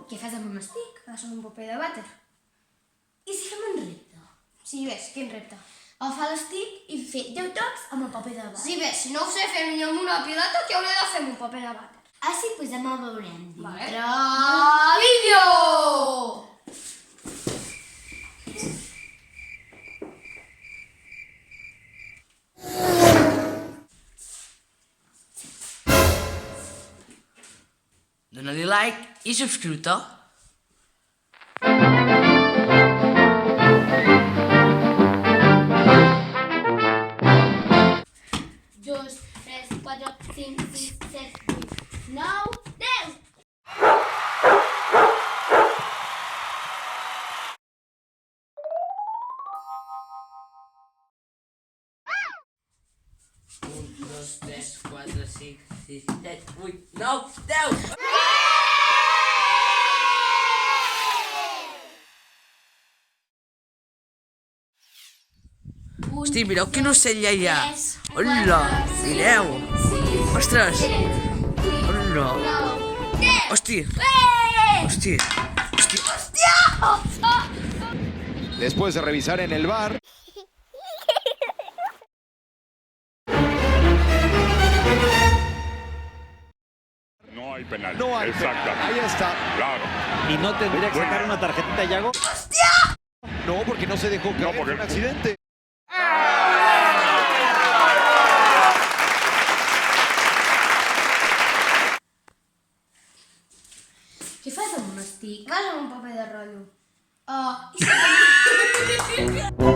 Què fas amb un estic? Fas un paper de vàter. I si fem un repte? Sí, ves, quin repte? Agafar l'estic i fer 10 tocs amb el paper de vàter. Sí, ves, si no ho sé fer ni amb una pilota, què hauré de fer amb un paper de vàter? Així pues demà ho veurem Vale. dintre vídeo! Dóna-li like i subscriu-te. Dos, tres, quatre, cinc, sis, set, vuit, nou, 10! Un, dos, tres, quatre, cinc, sis, set, vuit, nou, 10! Hosti, mireu quin ocell hi ha. Hola, mireu. Ostres. Hola. Hosti. Hosti. Hosti. Después de revisar en el bar, No hay penal. no hay penal. Exactamente. Ahí está. Claro. ¿Y no tendría que sacar una tarjetita, Yago? No, porque no se dejó caer. No, porque- Fue un accidente. Què fas amb un estic? Fas amb un paper de rotllo. Oh, i si...